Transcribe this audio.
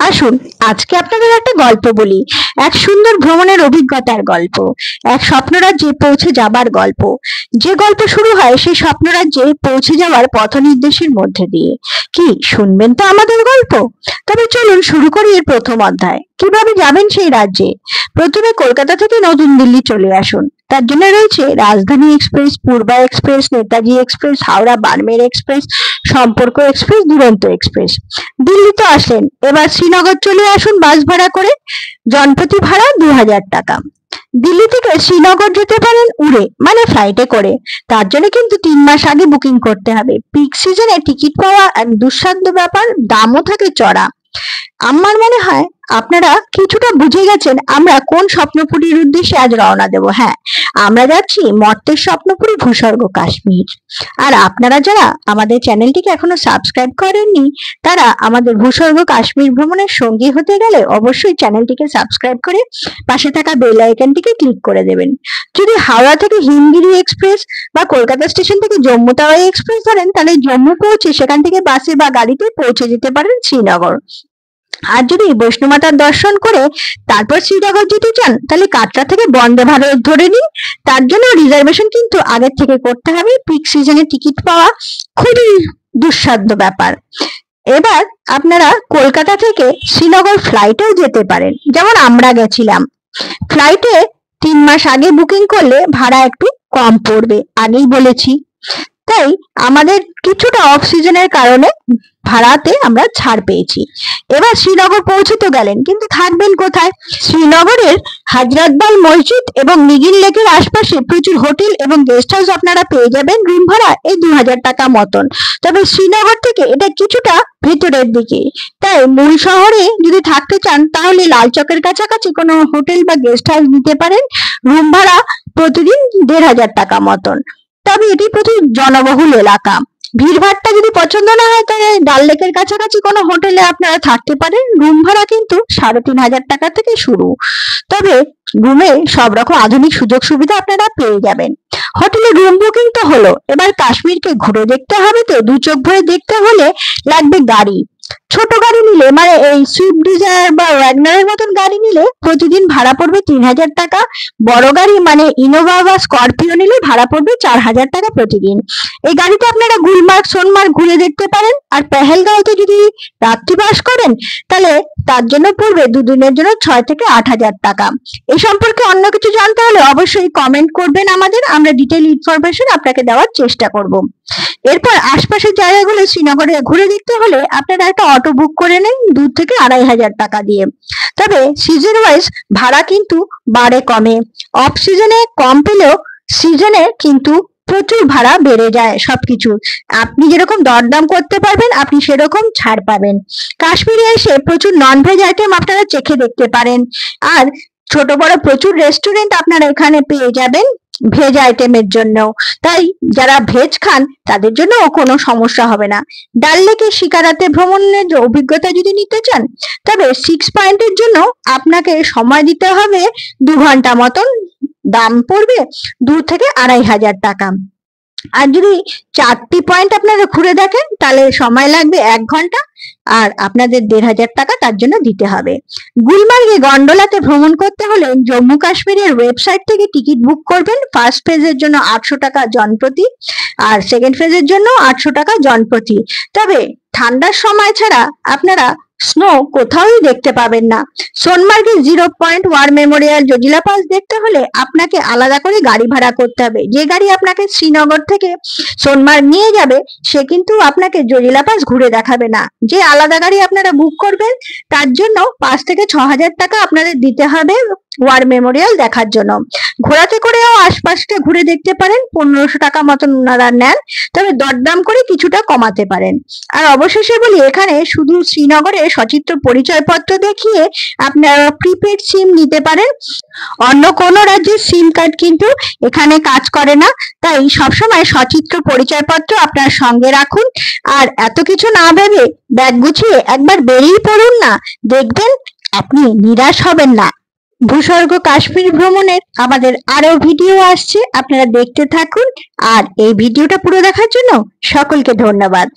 আসুন আজকে আপনাদের একটা গল্প বলি। এক সুন্দর ভ্রমণের অভিজ্ঞতার গল্প, এক স্বপ্নরাজ্যে পৌঁছে যাবার গল্প। যে গল্প শুরু হয় সেই স্বপ্নরাজ্যে পৌঁছে যাওয়ার পথ নির্দেশের মধ্যে দিয়ে। কি শুনবেন তো আমাদের গল্প? তবে চলুন শুরু করি এর প্রথম অধ্যায়। কিভাবে যাবেন সেই রাজ্যে? প্রথমে কলকাতা থেকে নতুন দিল্লি চলে আসুন। তার জন্য রয়েছে Rajdhani express, Purba express, Netaji express, Howrah Barmer express, Sampark express, Duronto express. Delhi তো আসলেন, এবার শ্রীনগর চলে আসুন বাস ভাড়া করে। জনপ্রতি ভাড়া 2000 টাকা। দিল্লি থেকে শ্রীনগর যেতে পারেন উড়ে, মানে ফ্লাইটে করে। তার জন্য কিন্তু 3 মাস আগে বুকিং করতে হবে। পিক সিজনে টিকিট পাওয়া এক দুঃসাধ্য ব্যাপার, দামও থাকে চড়া। আমার মনে হয় আপনারা কিছুটা বুঝে গেছেন আমরা কোন স্বপ্নপুরীর উদ্দেশ্যে আজ রওনা দেব। হ্যাঁ, আমরা যাচ্ছি মর্তের স্বপ্নপুরী ভূস্বর্গ কাশ্মীর। আর আপনারা যারা আমাদের চ্যানেলটিকে এখনো সাবস্ক্রাইব করেননি, তারা আমাদের ভূস্বর্গ কাশ্মীর ভ্রমণের সঙ্গী হতে গেলে অবশ্যই চ্যানেলটিকে সাবস্ক্রাইব করে পাশে থাকা বেল আইকনটিকে ক্লিক করে দেবেন। যদি হাওড়া থেকে হিমগিরি এক্সপ্রেস বা কলকাতা স্টেশন থেকে জম্মু তাওয়াই এক্সপ্রেস ধরেন, তাহলে জম্মু পৌঁছে সেখান থেকে বাসে বা গাড়িতে পৌঁছে যেতে পারেন শ্রীনগর। আর যদি বৈষ্ণোমাতার দর্শন করে তারপর শ্রীনগর যেতে চান, তাহলে কাটরা থেকে বন্দে ভারত ধরে নিন। তার জন্য রিজার্ভেশন কিন্তু আগের থেকে করতে হবে। পিক সিজনে টিকিট পাওয়া খুবই দুঃসাধ্য ব্যাপার। এবার আপনারা কলকাতা থেকে শ্রীনগর ফ্লাইটেও যেতে পারেন, যেমন আমরা গেছিলাম। ফ্লাইটে 3 মাস আগে বুকিং করলে ভাড়া একটু কম পড়বে, আগেই বলেছি। তাই আমাদের কিছুটা অফ সিজনের কারণে ভাড়াতে আমরা ছাড় পেয়েছি। এবার শ্রীনগর পৌঁছে তো গেলেন, কিন্তু থাকবেন কোথায়? শ্রীনগরের হাজরাতবাল মসজিদ এবং নিগিন লেকের আশপাশে প্রচুর হোটেল এবং গেস্ট হাউস আপনারা পেয়ে যাবেন। রুম ভাড়া এই 2000 টাকা মতন। তবে শ্রীনগর থেকে এটা কিছুটা ভেতরের দিকে, তাই মূল শহরে যদি থাকতে চান তাহলে লাল চকের কাছাকাছি কোনো হোটেল বা গেস্ট হাউস নিতে পারেন। রুম ভাড়া প্রতিদিন 1500 টাকা মতন। তবে এটি প্রচুর জনবহুল এলাকা। ভিড়ভাট্টা যদি পছন্দ না হয়, তাহলে ডাল লেকের কাছাকাছি কোনো হোটেলে আপনারা থাকতে পারেন। রুম ভাড়া কিন্তু 3500 টাকা থেকে শুরু। তবে রুমে সব রকম আধুনিক সুযোগ সুবিধা আপনারা পেয়ে যাবেন। হোটেলে রুম বুকিং তো হলো, এবার কাশ্মীরকে ঘুরে দেখতে হবে। তো দু চোখ ভরে দেখতে হলে লাগবে গাড়ি। ছোট গাড়ি নিলে, মানে এই সুইফট ডিজায়ার বা ওয়াগনারের মতন গাড়ি নিলে প্রতিদিন ভাড়া পড়বে 3000 টাকা। বড় গাড়ি মানে ইনোভা বা স্করপিও নিলে ভাড়া পড়বে 4000 টাকা প্রতিদিন। এই গাড়িতে আপনারা গুলমার্গ সোনমার্গ ঘুরে দেখতে পারেন। আর পেহেলগাঁওতে যদি রাত্রিবাস করেন, তাহলে তার জন্য পড়বে দুদিনের জন্য 6 থেকে 8000 টাকা। এই সম্পর্কে অন্য কিছু জানতে হলে অবশ্যই কমেন্ট করবেন আমাদের, আমরা ডিটেইল ইনফরমেশন আপনাকে দেওয়ার চেষ্টা করব। এরপর আশপাশের জায়গাগুলো শ্রীনগরে ঘুরে দেখতে হলে আপনারা একটা অটো বুক করে নিন 2 থেকে 2500 টাকা দিয়ে। তবে সিজন ওয়াইজ ভাড়া কিন্তু বাড়ে কমে। অফ সিজনে কম পেলেও সিজনে কিন্তু প্রচুর ভাড়া বেড়ে যায় সবকিছু। আপনি যেরকম দরদাম করতে পারবেন, আপনি সেরকম ছাড় পাবেন। কাশ্মীরে এসে প্রচুর নন ভেজ আইটেম আপনারা চেখে দেখতে পারেন। আর ছোট বড় প্রচুর রেস্টুরেন্ট আপনারা এখানে পেয়ে যাবেন ভেজ আইটেমের জন্য। তাই যারা ভেজ খান তাদের জন্য কোনো সমস্যা হবে না। ডাল লেকে শিকারাতে ভ্রমণের অভিজ্ঞতা যদি নিতে চান, তবে 6 পয়েন্টের জন্য আপনাকে সময় দিতে হবে 2 ঘন্টা মতন। দাম পড়বে 2 থেকে 2500 টাকা। আর যদি 4টি পয়েন্ট আপনারা ঘুরে দেখেন, তাহলে সময় লাগবে 1 ঘন্টা। আর আপনাদের 1500 টাকা তার জন্য দিতে হবে। গুলমার্গে গন্ডোলাতে ভ্রমণ করতে হলে জম্মু কাশ্মীরের ওয়েবসাইট থেকে টিকিট বুক করবেন। ফার্স্ট ফেজের জন্য 800 টাকা জনপ্রতি, আর সেকেন্ড ফেজের জন্য 800 টাকা জনপ্রতি। তবে ঠান্ডার সময় ছাড়া আপনারা স্নো কোথাওই দেখতে পাবেন না। সোনমার্গে 0 point war memorial Zojila pass দেখতে হলে আপনাকে আলাদা করে গাড়ি ভাড়া করতে হবে। যে গাড়ি আপনাকে শ্রীনগর থেকে সোনমার্গ নিয়ে যাবে, সে কিন্তু আপনাকে জজিলা পাস ঘুরে দেখাবে না। যে আলাদা গাড়ি আপনারা বুক করবেন, তার জন্য 5 থেকে 6000 টাকা আপনাদের দিতে হবে ওয়ার মেমোরিয়াল দেখার জন্য। ঘোড়াতে করেও আশপাশটা ঘুরে দেখতে পারেন, 1500 টাকা মতন ওনারা নেন। তবে দরদাম করে কিছুটা কমাতে পারেন। আর অবশেষে বলি, এখানে শুধু শ্রীনগরে সচিত্র পরিচয়পত্র দেখিয়ে আপনারা প্রিপেড সিম নিতে পারেন। অন্য কোনো রাজ্যের সিম কার্ড কিন্তু এখানে কাজ করে না। তাই সবসময় সচিত্র পরিচয়পত্র আপনার সঙ্গে রাখুন। আর এত কিছু না ভেবে ব্যাগ গুছিয়ে একবার বেরিয়ে পড়ুন না, দেখবেন আপনি নিরাশ হবেন না। ভূস্বর্গ কাশ্মীর ভ্রমণের আমাদের আরো ভিডিও আসছে, আপনারা দেখতে থাকুন। আর এই ভিডিওটা পুরো দেখার জন্য সকলকে ধন্যবাদ।